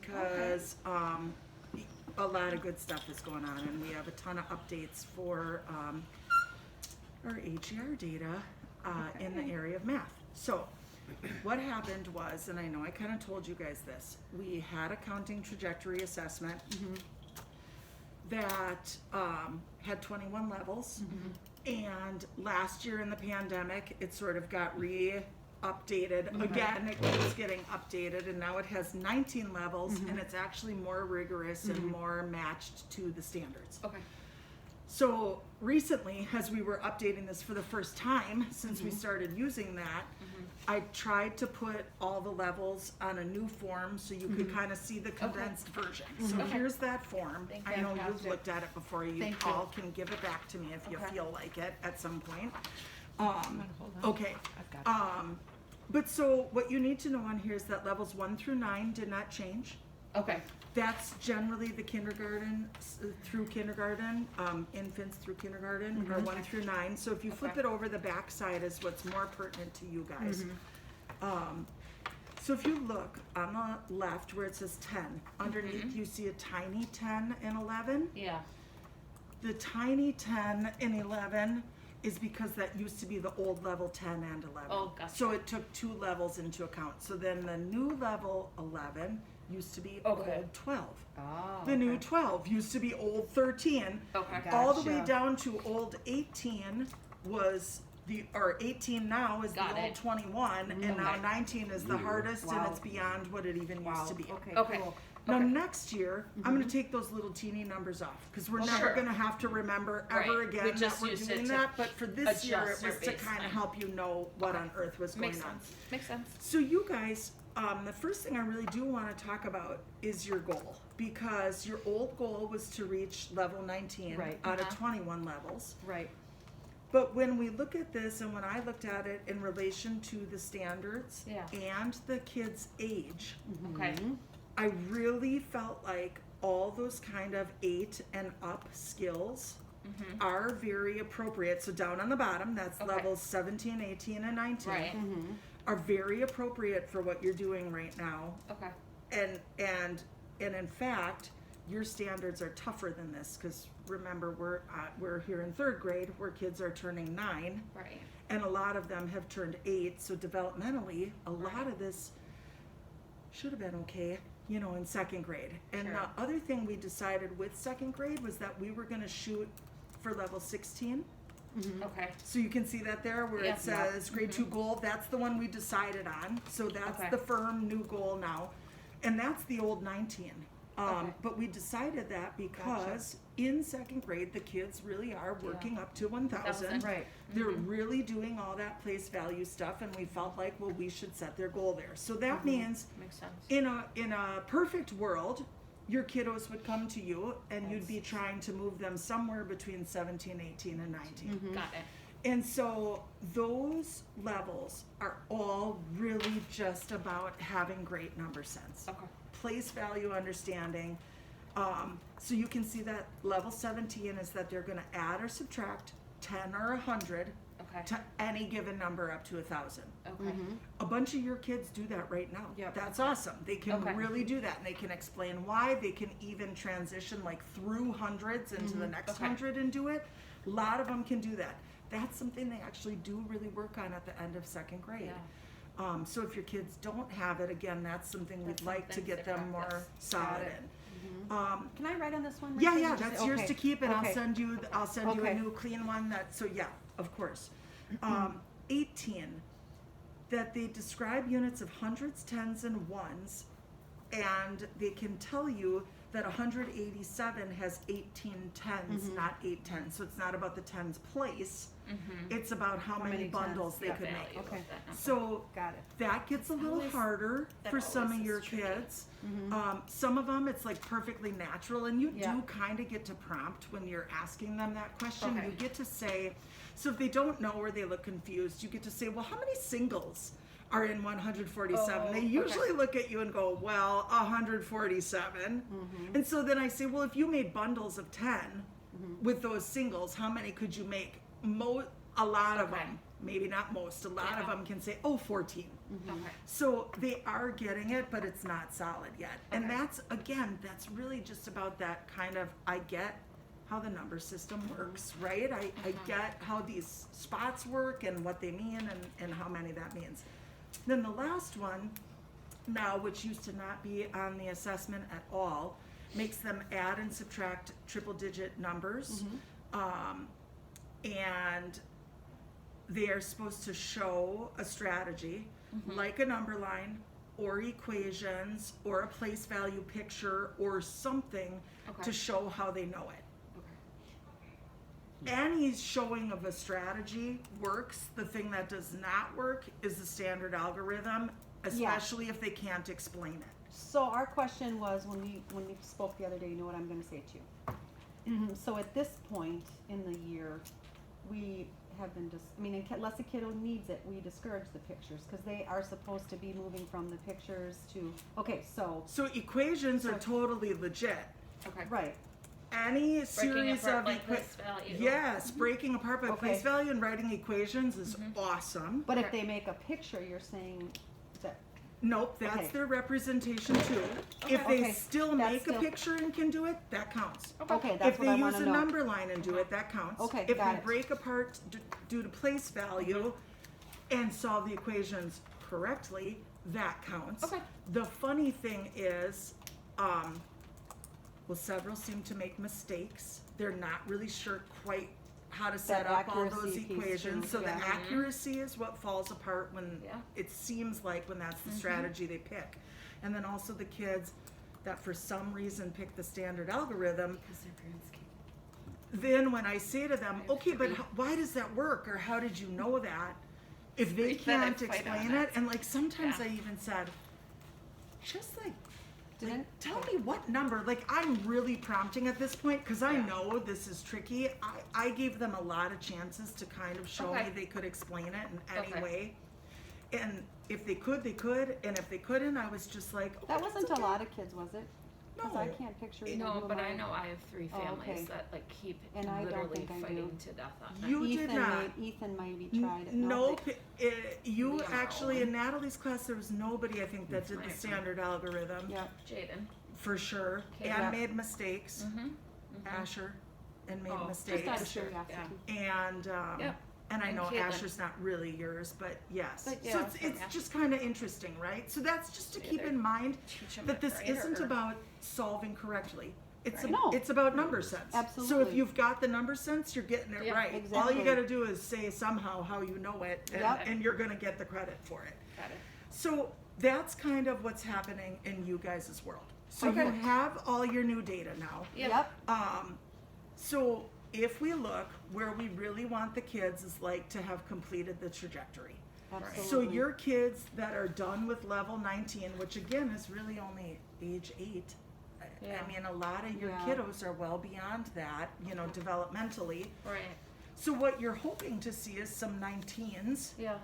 because a lot of good stuff is going on, and we have a ton of updates for our AGR data in the area of math. So what happened was, and I know I kind of told you guys this, we had a counting trajectory assessment that had 21 levels, and last year in the pandemic it sort of got updated again. It was getting updated, and now it has 19 levels, and it's actually more rigorous and more matched to the standards. Okay. So recently, as we were updating this for the first time since we started using that, I tried to put all the levels on a new form so you could kind of see the condensed version. So here's that form. I know you've looked at it before. You all can give it back to me if you feel like it at some point. Okay. But so what you need to know on here is that levels 1 through 9 did not change. Okay. That's generally the kindergarten through kindergarten, infants through kindergarten, or 1 through 9. So if you flip it over, the back side is what's more pertinent to you guys. So if you look on the left where it says 10, underneath you see a tiny 10 and 11. Yeah. The tiny 10 and 11 is because that used to be the old level 10 and 11. Oh, gotcha. So it took 2 levels into account. So then the new level 11 used to be old 12. Oh, the new 12 used to be old 13. Okay. All the way down to old 18 was or 18 now is the old 21, and now 19 is the hardest, and it's beyond what it even used to be. Okay. Cool. Now next year, I'm going to take those little teeny numbers off, because we're never going to have to remember ever again that we're doing that. But for this year, it was to kind of help you know what on earth was going on. Makes sense. So you guys, the first thing I really do want to talk about is your goal, because your old goal was to reach level 19 out of 21 levels. Right. But when we look at this, and when I looked at it in relation to the standards and the kids' age, I really felt like all those kind of 8 and up skills are very appropriate. So down on the bottom, that's levels 17, 18, and 19, are very appropriate for what you're doing right now. Okay. And in fact, your standards are tougher than this, because remember, we're here in 3rd grade where kids are turning 9, Right. and a lot of them have turned 8. So developmentally, a lot of this should have been okay, in 2nd grade. And the other thing we decided with 2nd grade was that we were going to shoot for level 16. Okay. So you can see that there where it says grade 2 goal. That's the one we decided on. So that's the firm new goal now. And that's the old 19. But we decided that because in 2nd grade, the kids really are working up to 1,000. Right. They're really doing all that place value stuff, and we felt like, well, we should set their goal there. So that means Makes sense. in a perfect world, your kiddos would come to you, and you'd be trying to move them somewhere between 17, 18, and 19. Got it. And so those levels are all really just about having great number sense. Okay. Place value understanding. So you can see that level 17 is that they're going to add or subtract 10 or 100 to any given number up to 1,000. Okay. A bunch of your kids do that right now. That's awesome. They can really do that, and they can explain why. They can even transition like through hundreds into the next 100 and do it. A lot of them can do that. That's something they actually do really work on at the end of 2nd grade. So if your kids don't have it, again, that's something we'd like to get them more solid in. Can I write on this one? Yeah, that's yours to keep, and I'll send you a new clean one. Of course. 18, that they describe units of hundreds, tens, and ones, and they can tell you that 187 has 18 tens, not 8 tens. So it's not about the tens place. It's about how many bundles they could make. Okay. So that gets a little harder for some of your kids. Some of them, it's like perfectly natural, and you do kind of get to prompt when you're asking them that question. You get to say, so if they don't know or they look confused, you get to say, well, how many singles are in 147? They usually look at you and go, well, 147. And so then I say, well, if you made bundles of 10 with those singles, how many could you make? A lot of them, maybe not most, a lot of them can say, 14. Okay. So they are getting it, but it's not solid yet. And Okay. that's really just about that kind of, I get how the number system works, right? I get how these spots work and what they mean and how many that means. Then the last one, now, which used to not be on the assessment at all, makes them add and subtract triple digit numbers. And they are supposed to show a strategy, like a number line or equations or a place value picture or something to show how they know it. Any showing of a strategy works. The thing that does not work is the standard algorithm, especially if they can't explain it. So our question was when we spoke the other day, you know what I'm going to say to you. So at this point in the year, we have been unless a kiddo needs it, we discourage the pictures because they are supposed to be moving from the pictures to, So equations are totally legit. Okay. right. Any series apart of like place value. yes, breaking apart by place value and writing equations is awesome. But if they make a picture, you're saying that, Nope, that's Okay. their representation too. If they Okay. still That's make still- a picture and can do it, that counts. okay, that's If what they I use want a to know. number line and do it, that counts. Okay, If got they it. break apart due to place value and solve the equations correctly, that counts. Okay. The funny thing is, several seem to make mistakes. They're not really sure quite how to set up all those accuracy piece equations. too, So the yeah. accuracy is what falls apart when Yeah. it seems like when that's the strategy they pick. And then also the kids that for some reason pick the standard algorithm, then when I say to them, okay, but why does that work? Or how did you know that? If they Freak that I can't fight explain on it, it. and like sometimes Yeah. I even said, just like tell Okay. me what number. Like I'm really prompting at this point because I Yeah. know this is tricky. I gave them a lot of chances to kind of show me Okay. they could explain it in any Okay. way. And if they could, they could. And if they couldn't, I was just like, That okay, wasn't it's a okay. lot of kids, was it? Because I No. can't picture even No, who but I mine- know I have 3 Oh, families okay. that like keep And I don't literally think I fighting do. to death on it. You did not. Ethan maybe tried it. Nope. You We are actually all- in Natalie's class, there was nobody I think that did the Right. standard algorithm Yeah. Jaden. for sure, Okay. and Yeah. made mistakes. Asher and made Oh, mistakes. Just out of Sure, curiosity. And Yep. and I And know Caitlin. Asher's not really yours, but yes. But so yeah, it's yeah. just kind of interesting, right? So that's just to Yeah, keep they're- in mind Teach 'em that it this right, isn't or- about solving correctly. It's Right. No. it's about number sense. So if Absolutely. you've got the number sense, you're getting it Yeah, right. All exactly. you got to do is say somehow how you know it, and, Yep. and you're going to get the credit for it. Got it. So that's kind of what's happening in you guys' world. So you Okay. have all your new data now. Yep. So if we look, where we really want the kids is like to have completed the trajectory. Absolutely. So your kids that are done with level 19, which again is really only age 8. Yeah. I mean, a lot of your Yeah. kiddos are well beyond that, developmentally. Right. So what you're hoping to see is some 19s. Yeah.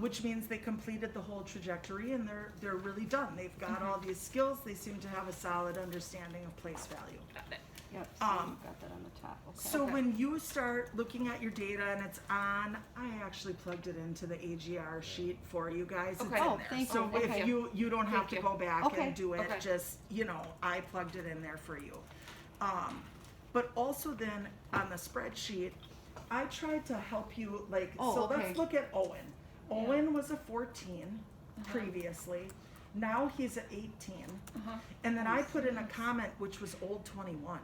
Which means they completed the whole trajectory and they're really done. They've got all these skills. They seem to have a solid understanding of place value. Got it. Yep. So you've got that on the top. Okay. So Okay. when you start looking at your data and it's on, I actually plugged it into the AGR sheet for you guys. It's Okay. in Oh, there. thank So you. if Okay. you don't have Thank to you. go back Okay. and do it, Okay. just I plugged it in there for you. But also then on the spreadsheet, I tried to help you Oh, okay. let's look at Owen. Owen was a 14 previously. Now he's at 18. And then I put in a comment which was old 21.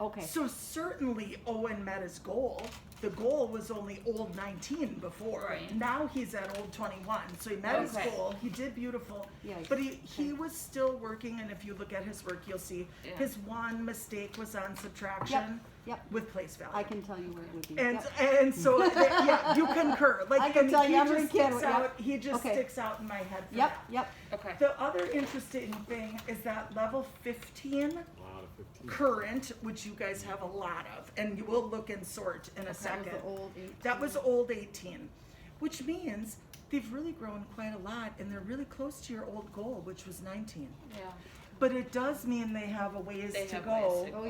Okay. So certainly Owen met his goal. The goal was only old 19 before. Right. Now he's at old 21. So he met his Okay. goal. He did beautiful. Yeah, But he was still working, and if you look at his work, you'll see Yeah. his one mistake was on subtraction Yep. with place value. I can tell you where it would be. And Yep. and so yeah, you concur. I can and tell he you every just kid sticks would- yep. out. He just Okay. sticks out in my head. For Yep. that. Yep. Okay. The other interesting thing is that level 15 A lot of 15. current, which you guys have a lot of, and you will look and sort in a That was second. the old 18. That was old 18, which means they've really grown quite a lot, and they're really close to your old goal, which was 19. Yeah. But it does mean they have a ways They to have go ways to Oh, go.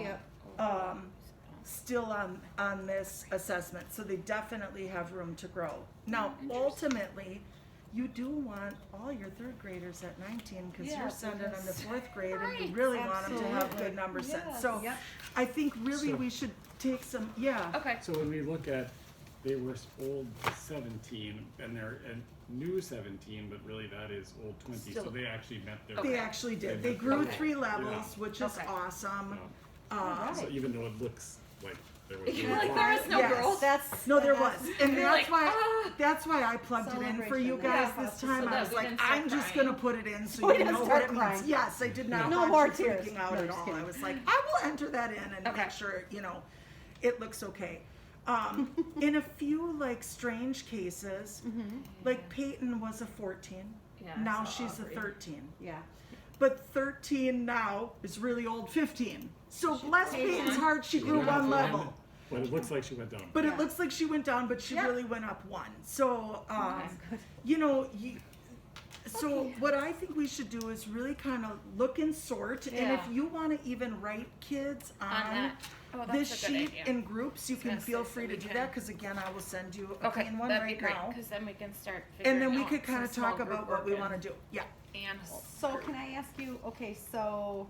yeah. still on this assessment, so they definitely have room to grow. Now, ultimately, you do want all your third graders at 19 because Yeah, you're sending them to because- fourth grade and you Right. really want them to have Absolutely. good number sets. Yes. So Yep. I think really So- we should take some, yeah. Okay. So when we look at, they were old 17 and they're new 17, but really that is old 20. So Still- they actually met their. They actually did. They They grew Okay. 3 levels, which is Okay. awesome. Yeah. Alright. So even though it looks like there was. You're no like, wall, there was no Yes. girls. That's No, there that's- was, and You're that's like, why that's why I plugged it in for you Celebration. guys Yeah. this time. So I that was we like, didn't start I'm just crying. gonna put it in so We you didn't know what start it means. crying. Yes, I did not No want more you tears. freaking out No, at just all. kidding. I was like, I will enter that in and Okay. make sure it looks okay. In a few like strange cases, like Peyton was a 14. Yeah, I Now saw she's a Aubrey. 13. Yeah. But 13 now is really old 15. So bless Peyton. Peyton's heart, she grew Yeah. one level. But it looks like she went down. But Yeah. it looks like she went down, but she Yeah. really went up 1. So, Okay. you know, so what I think we should do is really kind of look and sort. And if Yeah. you want to even write kids On on that. Oh, this that's a good sheet idea. in groups, you can gonna feel say, free so to we do can- that because again, I will send you a Okay, clean one that'd be right great now. because then we can start figuring And then we out could kind some of small talk group about what we work want to do. Yeah. and So can I ask you, okay, so,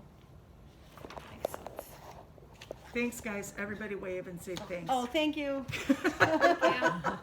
Thanks, guys. Everybody wave and say thanks. oh, thank you. yeah.